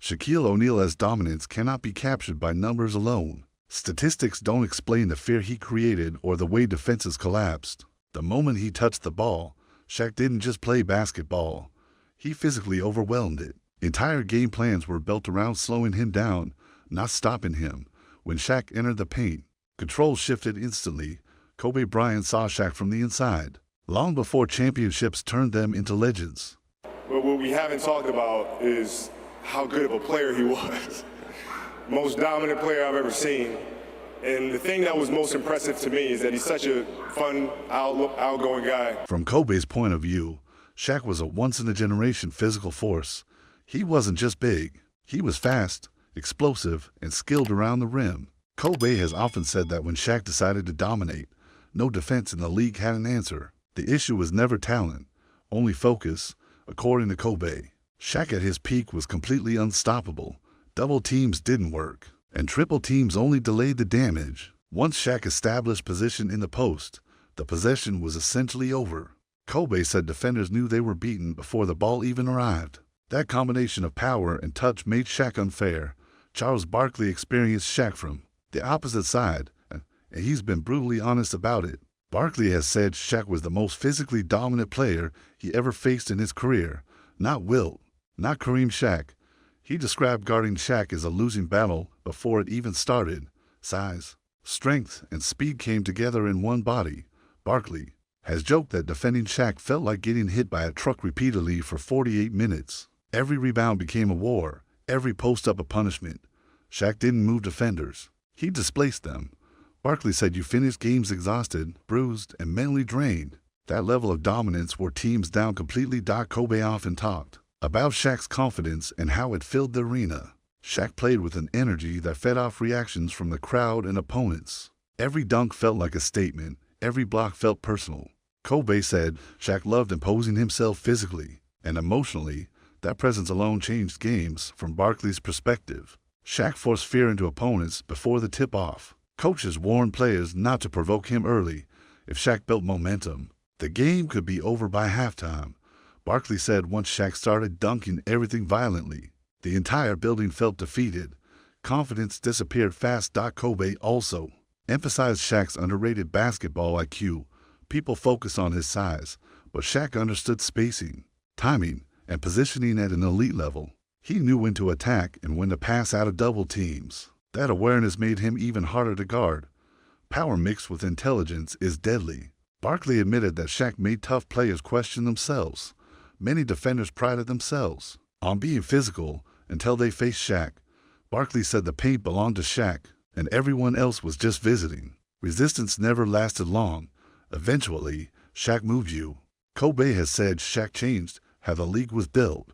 Shaquille O'Neal's dominance cannot be captured by numbers alone. Statistics don't explain the fear he created or the way defenses collapsed. The moment he touched the ball, Shaq didn't just play basketball. He physically overwhelmed it. Entire game plans were built around slowing him down, not stopping him. When Shaq entered the paint, control shifted instantly. Kobe Bryant saw Shaq from the inside, long before championships turned them into legends. But what we haven't talked about is how good of a player he was. Most dominant player I've ever seen. And the thing that was most impressive to me is that he's such a fun, outgoing guy. From Kobe's point of view, Shaq was a once-in-a-generation physical force. He wasn't just big. He was fast, explosive, and skilled around the rim. Kobe has often said that when Shaq decided to dominate, no defense in the league had an answer. The issue was never talent, only focus, according to Kobe. Shaq at his peak was completely unstoppable. Double teams didn't work, and triple teams only delayed the damage. Once Shaq established position in the post, the possession was essentially over. Kobe said defenders knew they were beaten before the ball even arrived. That combination of power and touch made Shaq unfair. Charles Barkley experienced Shaq from the opposite side, and he's been brutally honest about it. Barkley has said Shaq was the most physically dominant player he ever faced in his career. Not Wilt, not Kareem Shaq. He described guarding Shaq as a losing battle before it even started. Size, strength, and speed came together in one body. Barkley has joked that defending Shaq felt like getting hit by a truck repeatedly for 48 minutes. Every rebound became a war, every post-up a punishment. Shaq didn't move defenders. He displaced them. Barkley said you finished games exhausted, bruised, and mentally drained. That level of dominance wore teams down completely. Kobe often talked about Shaq's confidence and how it filled the arena. Shaq played with an energy that fed off reactions from the crowd and opponents. Every dunk felt like a statement. Every block felt personal. Kobe said Shaq loved imposing himself physically and emotionally. That presence alone changed games from Barkley's perspective. Shaq forced fear into opponents before the tip-off. Coaches warned players not to provoke him early. If Shaq built momentum, the game could be over by halftime. Barkley said once Shaq started dunking everything violently, the entire building felt defeated. Confidence disappeared fast. Kobe also emphasized Shaq's underrated basketball IQ. People focus on his size, but Shaq understood spacing, timing, and positioning at an elite level. He knew when to attack and when to pass out of double teams. That awareness made him even harder to guard. Power mixed with intelligence is deadly. Barkley admitted that Shaq made tough players question themselves. Many defenders prided themselves on being physical until they faced Shaq. Barkley said the paint belonged to Shaq, and everyone else was just visiting. Resistance never lasted long. Eventually, Shaq moved you. Kobe has said Shaq changed how the league was built.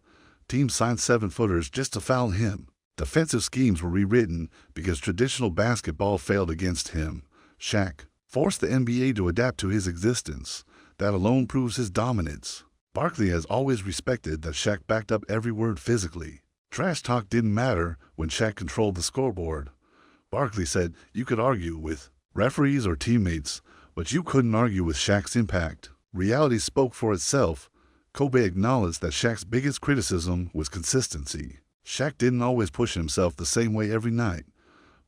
Teams signed 7-footers just to foul him. Defensive schemes were rewritten because traditional basketball failed against him. Shaq forced the NBA to adapt to his existence. That alone proves his dominance. Barkley has always respected that Shaq backed up every word physically. Trash talk didn't matter when Shaq controlled the scoreboard. Barkley said you could argue with referees or teammates, but you couldn't argue with Shaq's impact. Reality spoke for itself. Kobe acknowledged that Shaq's biggest criticism was consistency. Shaq didn't always push himself the same way every night.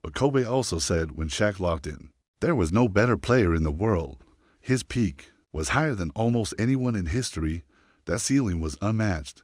But Kobe also said when Shaq locked in, there was no better player in the world. His peak was higher than almost anyone in history. That ceiling was unmatched.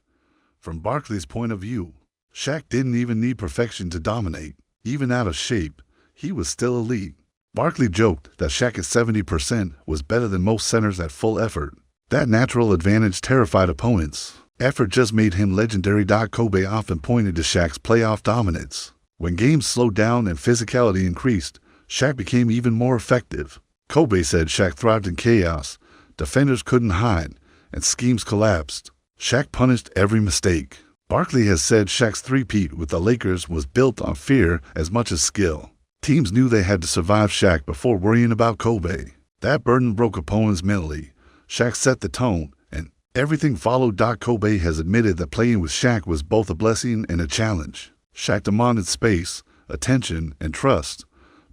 From Barkley's point of view, Shaq didn't even need perfection to dominate. Even out of shape, he was still elite. Barkley joked that Shaq at 70% was better than most centers at full effort. That natural advantage terrified opponents. Effort just made him legendary. Kobe often pointed to Shaq's playoff dominance. When games slowed down and physicality increased, Shaq became even more effective. Kobe said Shaq thrived in chaos. Defenders couldn't hide, and schemes collapsed. Shaq punished every mistake. Barkley has said Shaq's three-peat with the Lakers was built on fear as much as skill. Teams knew they had to survive Shaq before worrying about Kobe. That burden broke opponents mentally. Shaq set the tone, and everything followed. Kobe has admitted that playing with Shaq was both a blessing and a challenge. Shaq demanded space, attention, and trust.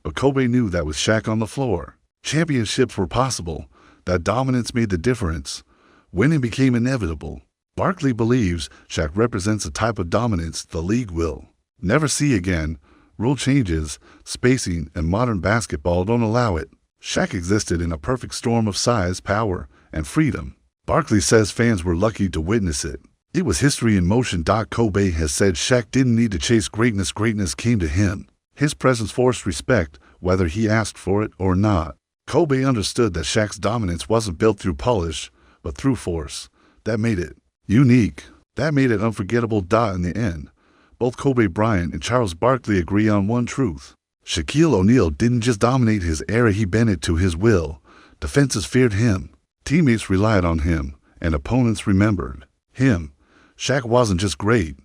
But Kobe knew that with Shaq on the floor, championships were possible. That dominance made the difference. Winning became inevitable. Barkley believes Shaq represents a type of dominance the league will never see again. Rule changes, spacing, and modern basketball don't allow it. Shaq existed in a perfect storm of size, power, and freedom. Barkley says fans were lucky to witness it. It was history in motion. Kobe has said Shaq didn't need to chase greatness. Greatness came to him. His presence forced respect, whether he asked for it or not. Kobe understood that Shaq's dominance wasn't built through polish, but through force. That made it unique. That made it unforgettable. In the end, both Kobe Bryant and Charles Barkley agree on one truth. Shaquille O'Neal didn't just dominate his era, he bent it to his will. Defenses feared him, teammates relied on him, and opponents remembered him. Shaq wasn't just great,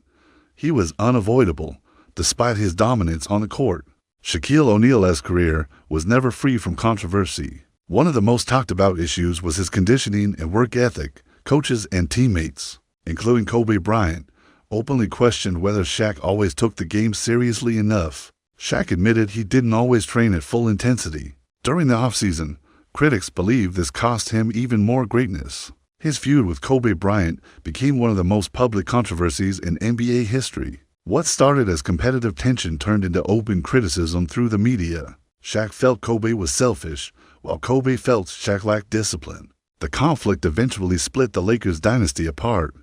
he was unavoidable, despite his dominance on the court. Shaquille O'Neal's career was never free from controversy. One of the most talked about issues was his conditioning and work ethic. Coaches and teammates, including Kobe Bryant, openly questioned whether Shaq always took the game seriously enough. Shaq admitted he didn't always train at full intensity. During the offseason, critics believe this cost him even more greatness. His feud with Kobe Bryant became one of the most public controversies in NBA history. What started as competitive tension turned into open criticism through the media. Shaq felt Kobe was selfish, while Kobe felt Shaq lacked discipline. The conflict eventually split the Lakers dynasty apart.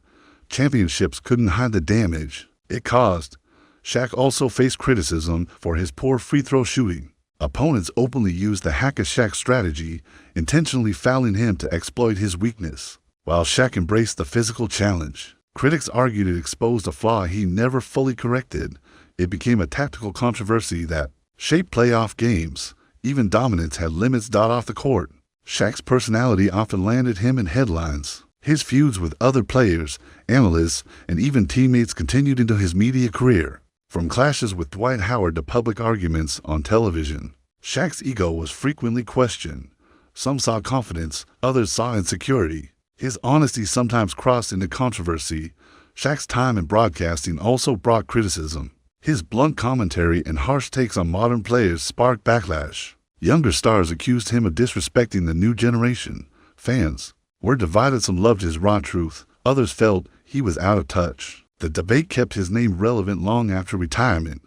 Championships couldn't hide the damage it caused. Shaq also faced criticism for his poor free throw shooting. Opponents openly used the hack-a-Shaq strategy, intentionally fouling him to exploit his weakness. While Shaq embraced the physical challenge, critics argued it exposed a flaw he never fully corrected. It became a tactical controversy that shaped playoff games. Even dominance had limits. Off the court, Shaq's personality often landed him in headlines. His feuds with other players, analysts, and even teammates continued into his media career. From clashes with Dwight Howard to public arguments on television, Shaq's ego was frequently questioned. Some saw confidence, others saw insecurity. His honesty sometimes crossed into controversy. Shaq's time in broadcasting also brought criticism. His blunt commentary and harsh takes on modern players sparked backlash. Younger stars accused him of disrespecting the new generation. Fans were divided. Some loved his raw truth, others felt he was out of touch. The debate kept his name relevant long after retirement.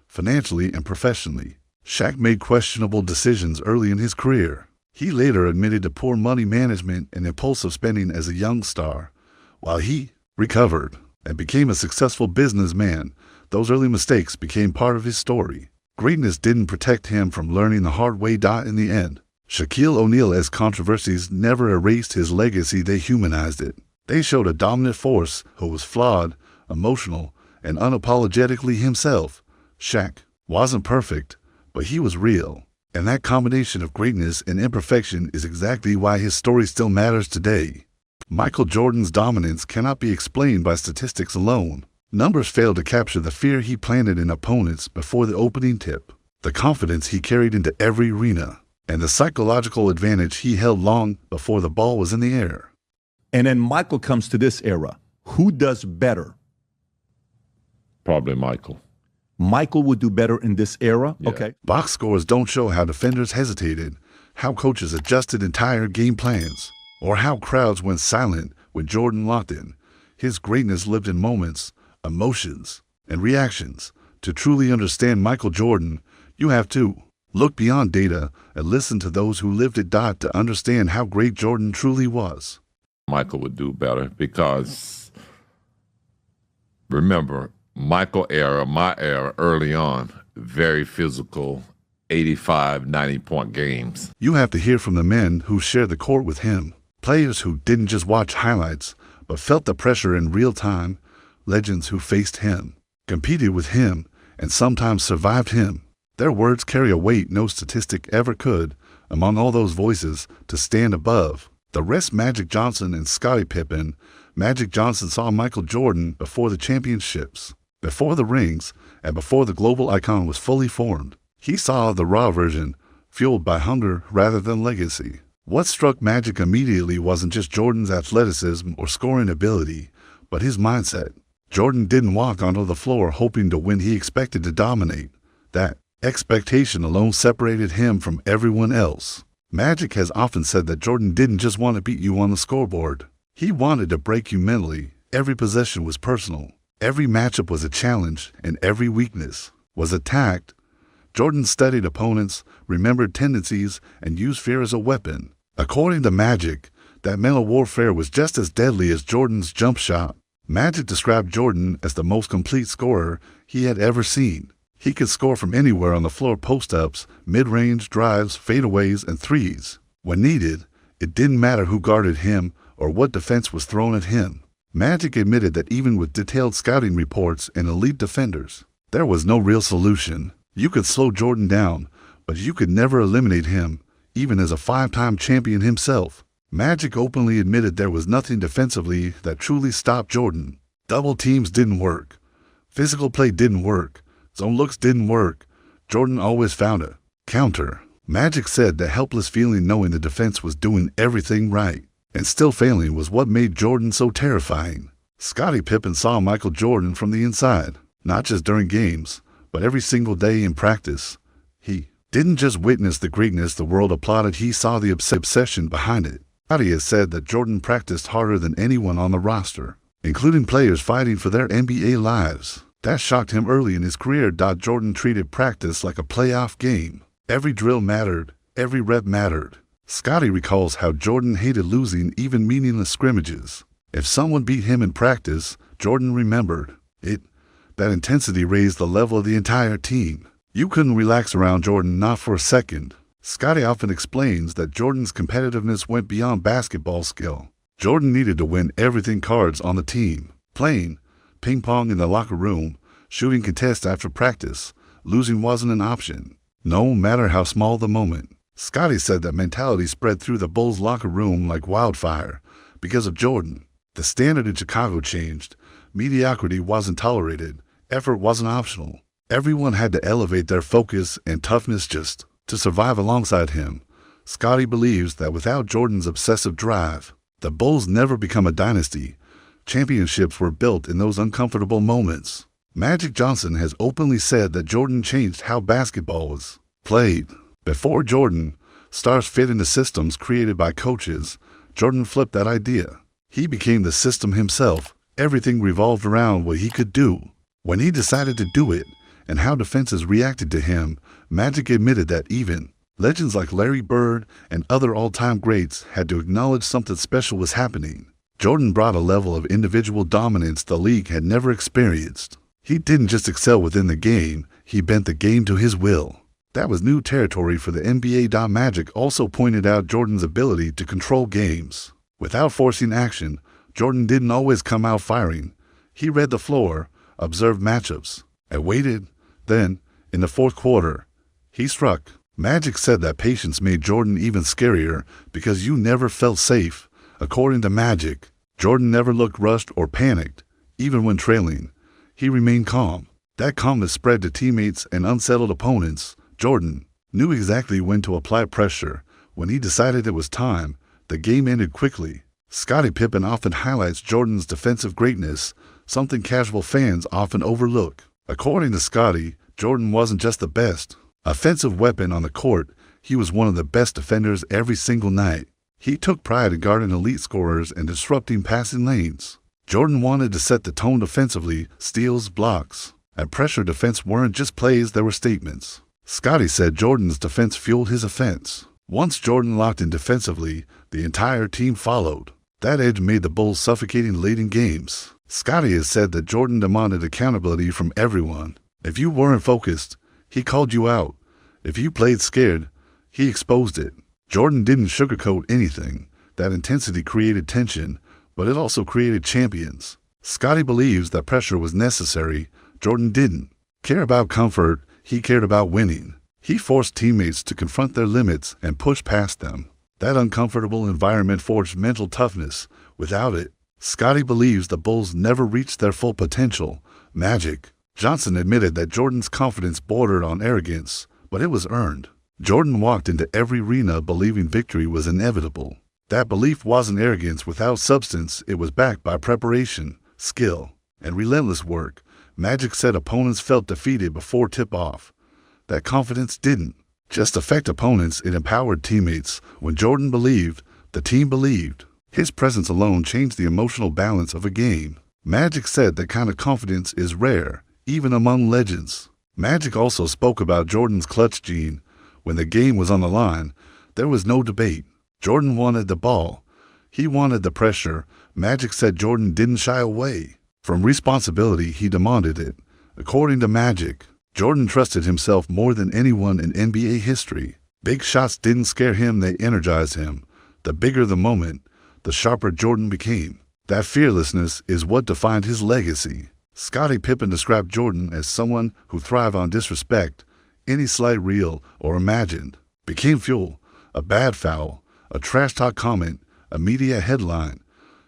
Financially and professionally, Shaq made questionable decisions early in his career. He later admitted to poor money management and impulsive spending as a young star. While he recovered and became a successful businessman, those early mistakes became part of his story. Greatness didn't protect him from learning the hard way. In the end, Shaquille O'Neal's controversies never erased his legacy, they humanized it. They showed a dominant force who was flawed, emotional, and unapologetically himself. Shaq wasn't perfect, but he was real. And that combination of greatness and imperfection is exactly why his story still matters today. Michael Jordan's dominance cannot be explained by statistics alone. Numbers fail to capture the fear he planted in opponents before the opening tip, the confidence he carried into every arena, and the psychological advantage he held long before the ball was in the air. And then Michael comes to this era. Who does better? Probably Michael. Michael would do better in this era? Yeah. Okay. Box scores don't show how defenders hesitated, how coaches adjusted entire game plans, or how crowds went silent when Jordan locked in. His greatness lived in moments, emotions, and reactions. To truly understand Michael Jordan, you have to look beyond data and listen to those who lived it. To understand how great Jordan truly was. Michael would do better because, remember, Michael era, my era, early on, very physical, 85, 90-point games. You have to hear from the men who shared the court with him, players who didn't just watch highlights, but felt the pressure in real time, legends who faced him, competed with him, and sometimes survived him. Their words carry a weight no statistic ever could. Among all those voices, to stand above the rest, Magic Johnson and Scottie Pippen. Magic Johnson saw Michael Jordan before the championships, before the rings, and before the global icon was fully formed. He saw the raw version, fueled by hunger rather than legacy. What struck Magic immediately wasn't just Jordan's athleticism or scoring ability, but his mindset. Jordan didn't walk onto the floor hoping to win, he expected to dominate. That expectation alone separated him from everyone else. Magic has often said that Jordan didn't just want to beat you on the scoreboard. He wanted to break you mentally. Every possession was personal. Every matchup was a challenge, and every weakness was attacked. Jordan studied opponents, remembered tendencies, and used fear as a weapon. According to Magic, that mental warfare was just as deadly as Jordan's jump shot. Magic described Jordan as the most complete scorer he had ever seen. He could score from anywhere on the floor: post-ups, mid-range drives, fadeaways, and threes. When needed, it didn't matter who guarded him or what defense was thrown at him. Magic admitted that even with detailed scouting reports and elite defenders, there was no real solution. You could slow Jordan down, but you could never eliminate him, even as a five-time champion himself. Magic openly admitted there was nothing defensively that truly stopped Jordan. Double teams didn't work. Physical play didn't work. Zone looks didn't work. Jordan always found a counter. Magic said the helpless feeling knowing the defense was doing everything right and still failing was what made Jordan so terrifying. Scottie Pippen saw Michael Jordan from the inside, not just during games, but every single day in practice. He didn't just witness the greatness the world applauded, he saw the obsession behind it. Scottie has said that Jordan practiced harder than anyone on the roster, including players fighting for their NBA lives. That shocked him early in his career. Jordan treated practice like a playoff game. Every drill mattered, every rep mattered. Scottie recalls how Jordan hated losing even meaningless scrimmages. If someone beat him in practice, Jordan remembered it. That intensity raised the level of the entire team. You couldn't relax around Jordan, not for a second. Scottie often explains that Jordan's competitiveness went beyond basketball skill. Jordan needed to win everything: cards on the team, playing ping pong in the locker room, shooting contests after practice. Losing wasn't an option, no matter how small the moment. Scottie said that mentality spread through the Bulls locker room like wildfire because of Jordan. The standard in Chicago changed. Mediocrity wasn't tolerated. Effort wasn't optional. Everyone had to elevate their focus and toughness just to survive alongside him. Scottie believes that without Jordan's obsessive drive, the Bulls never become a dynasty. Championships were built in those uncomfortable moments. Magic Johnson has openly said that Jordan changed how basketball was played. Before Jordan, stars fit into systems created by coaches. Jordan flipped that idea. He became the system himself. Everything revolved around what he could do, when he decided to do it, and how defenses reacted to him. Magic admitted that even legends like Larry Bird and other all-time greats had to acknowledge something special was happening. Jordan brought a level of individual dominance the league had never experienced. He didn't just excel within the game, he bent the game to his will. That was new territory for the NBA. Magic also pointed out Jordan's ability to control games. Without forcing action, Jordan didn't always come out firing. He read the floor, observed matchups, and waited. Then, in the fourth quarter, he struck. Magic said that patience made Jordan even scarier because you never felt safe. According to Magic, Jordan never looked rushed or panicked. Even when trailing, he remained calm. That calmness spread to teammates and unsettled opponents. Jordan knew exactly when to apply pressure. When he decided it was time, the game ended quickly. Scottie Pippen often highlights Jordan's defensive greatness, something casual fans often overlook. According to Scottie, Jordan wasn't just the best offensive weapon on the court, he was one of the best defenders every single night. He took pride in guarding elite scorers and disrupting passing lanes. Jordan wanted to set the tone defensively. Steals, blocks, and pressure defense weren't just plays, they were statements. Scottie said Jordan's defense fueled his offense. Once Jordan locked in defensively, the entire team followed. That edge made the Bulls suffocating late in games. Scottie has said that Jordan demanded accountability from everyone. If you weren't focused, he called you out. If you played scared, he exposed it. Jordan didn't sugarcoat anything. That intensity created tension, but it also created champions. Scottie believes that pressure was necessary. Jordan didn't care about comfort, he cared about winning. He forced teammates to confront their limits and push past them. That uncomfortable environment forged mental toughness. Without it, Scottie believes the Bulls never reached their full potential. Magic Johnson admitted that Jordan's confidence bordered on arrogance, but it was earned. Jordan walked into every arena believing victory was inevitable. That belief wasn't arrogance without substance, it was backed by preparation, skill, and relentless work. Magic said opponents felt defeated before tip-off. That confidence didn't just affect opponents, it empowered teammates. When Jordan believed, the team believed. His presence alone changed the emotional balance of a game. Magic said that kind of confidence is rare, even among legends. Magic also spoke about Jordan's clutch gene. When the game was on the line, there was no debate. Jordan wanted the ball. He wanted the pressure. Magic said Jordan didn't shy away from responsibility. He demanded it. According to Magic, Jordan trusted himself more than anyone in NBA history. Big shots didn't scare him, they energized him. The bigger the moment, the sharper Jordan became. That fearlessness is what defined his legacy. Scottie Pippen described Jordan as someone who thrived on disrespect. Any slight, real or imagined, became fuel. A bad foul, a trash talk comment, a media headline.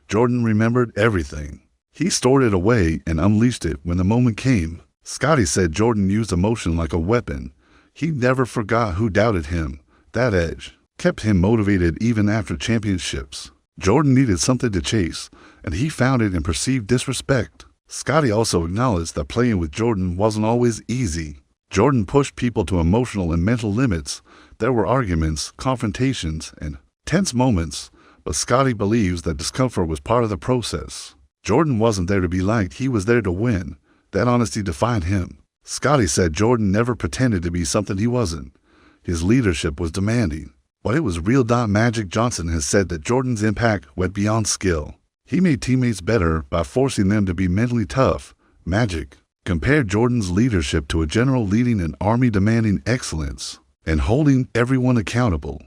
Jordan remembered everything. He stored it away and unleashed it when the moment came. Scottie said Jordan used emotion like a weapon. He never forgot who doubted him. That edge kept him motivated even after championships. Jordan needed something to chase, and he found it in perceived disrespect. Scottie also acknowledged that playing with Jordan wasn't always easy. Jordan pushed people to emotional and mental limits. There were arguments, confrontations, and tense moments, but Scottie believes that discomfort was part of the process. Jordan wasn't there to be liked, he was there to win. That honesty defined him. Scottie said Jordan never pretended to be something he wasn't. His leadership was demanding, but it was real. Magic Johnson has said that Jordan's impact went beyond skill. He made teammates better by forcing them to be mentally tough. Magic compared Jordan's leadership to a general leading an army, demanding excellence and holding everyone accountable.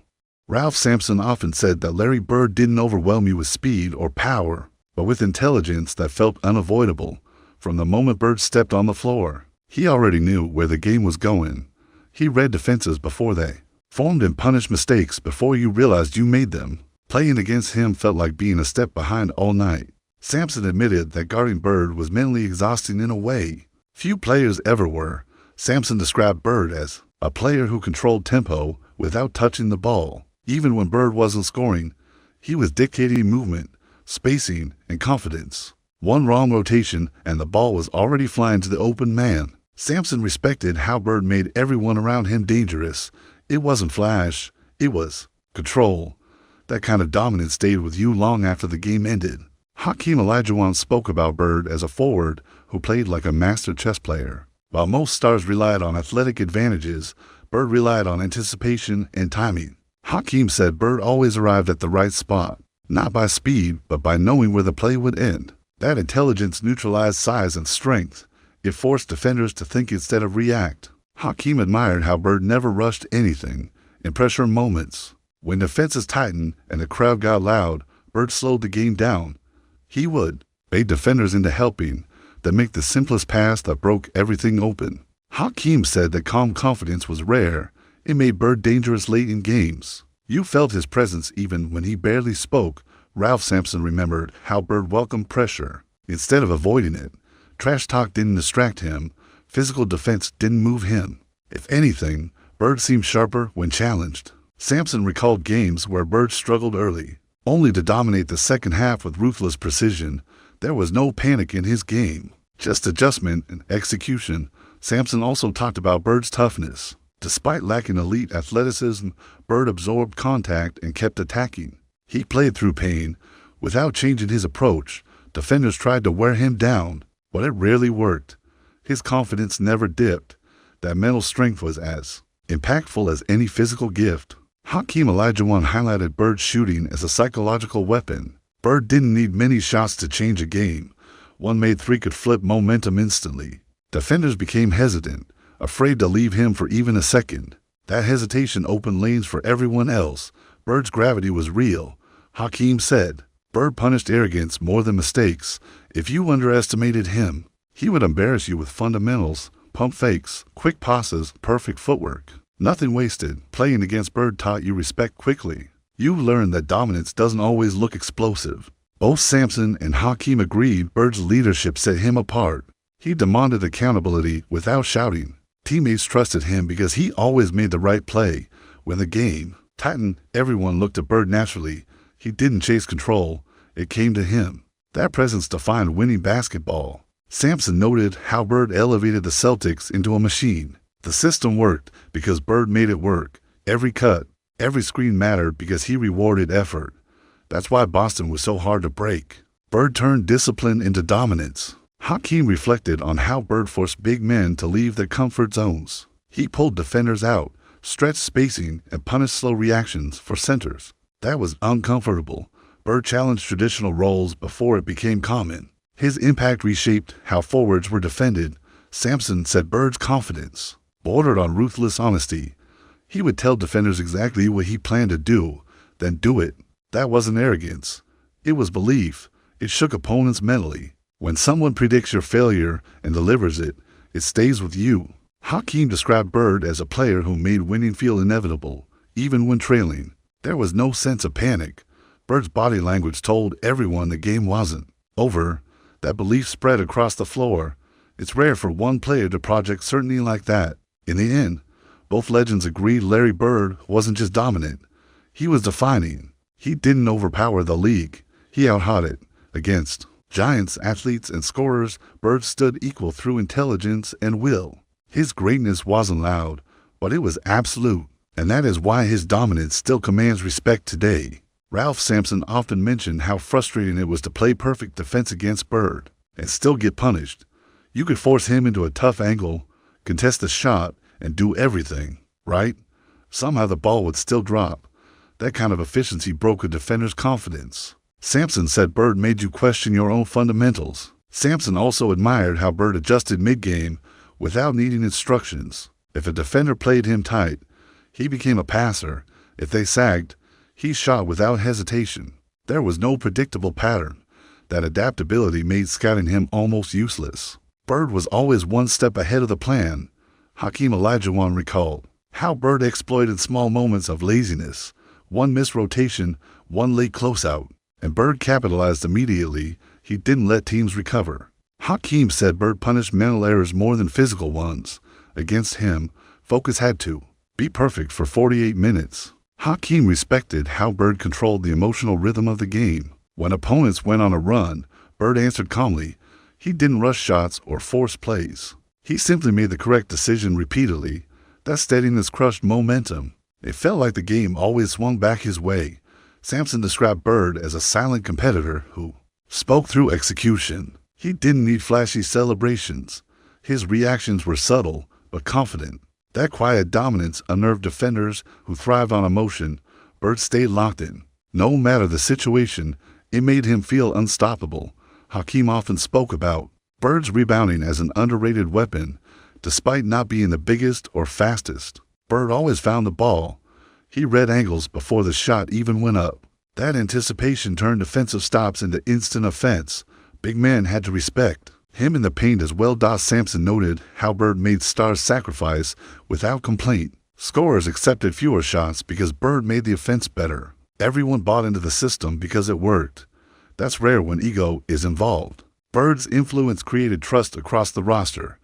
Ralph Sampson often said that Larry Bird didn't overwhelm you with speed or power, but with intelligence that felt unavoidable. From the moment Bird stepped on the floor, he already knew where the game was going. He read defenses before they formed and punished mistakes before you realized you made them. Playing against him felt like being a step behind all night. Sampson admitted that guarding Bird was mentally exhausting in a way few players ever were. Sampson described Bird as a player who controlled tempo without touching the ball. Even when Bird wasn't scoring, he was dictating movement, spacing, and confidence. One wrong rotation and the ball was already flying to the open man. Sampson respected how Bird made everyone around him dangerous. It wasn't flash, it was control. That kind of dominance stayed with you long after the game ended. Hakeem Olajuwon spoke about Bird as a forward who played like a master chess player. While most stars relied on athletic advantages, Bird relied on anticipation and timing. Hakeem said Bird always arrived at the right spot, not by speed, but by knowing where the play would end. That intelligence neutralized size and strength. It forced defenders to think instead of react. Hakeem admired how Bird never rushed anything. In pressure moments, when defenses tightened and the crowd got loud, Bird slowed the game down. He would bait defenders into helping, then make the simplest pass that broke everything open. Hakeem said that calm confidence was rare. It made Bird dangerous late in games. You felt his presence even when he barely spoke. Ralph Sampson remembered how Bird welcomed pressure instead of avoiding it. Trash talk didn't distract him. Physical defense didn't move him. If anything, Bird seemed sharper when challenged. Sampson recalled games where Bird struggled early, only to dominate the second half with ruthless precision. There was no panic in his game, just adjustment and execution. Sampson also talked about Bird's toughness. Despite lacking elite athleticism, Bird absorbed contact and kept attacking. He played through pain. Without changing his approach, defenders tried to wear him down, but it rarely worked. His confidence never dipped. That mental strength was as impactful as any physical gift. Hakeem Olajuwon highlighted Bird's shooting as a psychological weapon. Bird didn't need many shots to change a game. One made three could flip momentum instantly. Defenders became hesitant, afraid to leave him for even a second. That hesitation opened lanes for everyone else. Bird's gravity was real. Hakeem said, Bird punished arrogance more than mistakes. If you underestimated him, he would embarrass you with fundamentals, pump fakes, quick passes, perfect footwork. Nothing wasted. Playing against Bird taught you respect quickly. You learned that dominance doesn't always look explosive. Both Sampson and Hakeem agreed Bird's leadership set him apart. He demanded accountability without shouting. Teammates trusted him because he always made the right play. When the game tightened, everyone looked to Bird naturally. He didn't chase control. It came to him. That presence defined winning basketball. Sampson noted how Bird elevated the Celtics into a machine. The system worked because Bird made it work. Every cut, every screen mattered because he rewarded effort. That's why Boston was so hard to break. Bird turned discipline into dominance. Hakeem reflected on how Bird forced big men to leave their comfort zones. He pulled defenders out, stretched spacing, and punished slow reactions for centers. That was uncomfortable. Bird challenged traditional roles before it became common. His impact reshaped how forwards were defended. Sampson said Bird's confidence bordered on ruthless honesty. He would tell defenders exactly what he planned to do, then do it. That wasn't arrogance. It was belief. It shook opponents mentally. When someone predicts your failure and delivers it, it stays with you. Hakeem described Bird as a player who made winning feel inevitable, even when trailing. There was no sense of panic. Bird's body language told everyone the game wasn't over. That belief spread across the floor. It's rare for one player to project certainty like that. In the end, both legends agreed Larry Bird wasn't just dominant. He was defining. He didn't overpower the league. He outhot it. Against giants, athletes, and scorers, Bird stood equal through intelligence and will. His greatness wasn't loud, but it was absolute, and that is why his dominance still commands respect today. Ralph Sampson often mentioned how frustrating it was to play perfect defense against Bird and still get punished. You could force him into a tough angle, contest a shot, and do everything, right? Somehow the ball would still drop. That kind of efficiency broke a defender's confidence. Sampson said Bird made you question your own fundamentals. Sampson also admired how Bird adjusted mid-game without needing instructions. If a defender played him tight, he became a passer. If they sagged, he shot without hesitation. There was no predictable pattern. That adaptability made scouting him almost useless. Bird was always one step ahead of the plan. Hakeem Olajuwon recalled how Bird exploited small moments of laziness, one missed rotation, one late closeout, and Bird capitalized immediately. He didn't let teams recover. Hakeem said Bird punished mental errors more than physical ones. Against him, focus had to be perfect for 48 minutes. Hakeem respected how Bird controlled the emotional rhythm of the game. When opponents went on a run, Bird answered calmly. He didn't rush shots or force plays. He simply made the correct decision repeatedly. That steadiness crushed momentum. It felt like the game always swung back his way. Sampson described Bird as a silent competitor who spoke through execution. He didn't need flashy celebrations. His reactions were subtle but confident. That quiet dominance unnerved defenders who thrived on emotion. Bird stayed locked in. No matter the situation, it made him feel unstoppable. Hakeem often spoke about Bird's rebounding as an underrated weapon. Despite not being the biggest or fastest, Bird always found the ball. He read angles before the shot even went up. That anticipation turned defensive stops into instant offense. Big men had to respect him in the paint as well. Sampson noted how Bird made stars sacrifice without complaint. Scorers accepted fewer shots because Bird made the offense better. Everyone bought into the system because it worked. That's rare when ego is involved. Bird's influence created trust across the roster.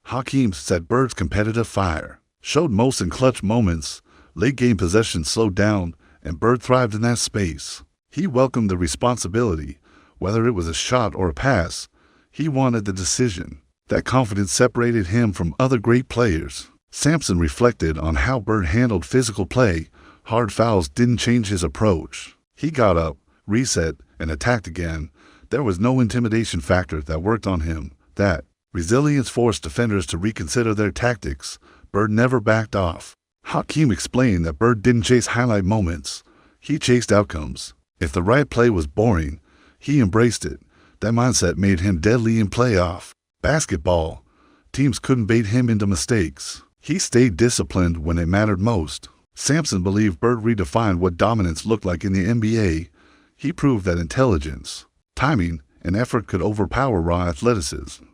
Hakeem said Bird's competitive fire showed most in clutch moments. Late-game possession slowed down, and Bird thrived in that space. He welcomed the responsibility. Whether it was a shot or a pass, he wanted the decision. That confidence separated him from other great players. Sampson reflected on how Bird handled physical play. Hard fouls didn't change his approach. He got up, reset, and attacked again. There was no intimidation factor that worked on him. That resilience forced defenders to reconsider their tactics. Bird never backed off. Hakeem explained that Bird didn't chase highlight moments. He chased outcomes. If the right play was boring, he embraced it. That mindset made him deadly in playoff basketball. Teams couldn't bait him into mistakes. He stayed disciplined when it mattered most. Sampson believed Bird redefined what dominance looked like in the NBA. He proved that intelligence, timing, and effort could overpower raw athleticism.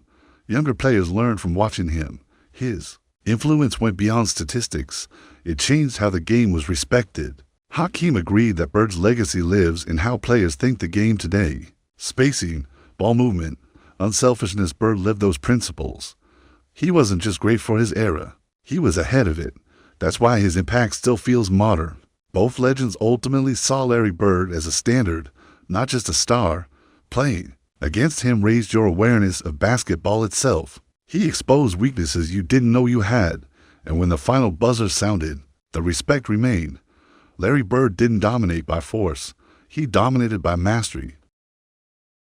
Younger players learned from watching him. His influence went beyond statistics. It changed how the game was respected. Hakeem agreed that Bird's legacy lives in how players think the game today. Spacing, ball movement, unselfishness. Bird lived those principles. He wasn't just great for his era. He was ahead of it. That's why his impact still feels modern. Both legends ultimately saw Larry Bird as a standard, not just a star. Playing against him raised your awareness of basketball itself. He exposed weaknesses you didn't know you had, and when the final buzzer sounded, the respect remained. Larry Bird didn't dominate by force. He dominated by mastery.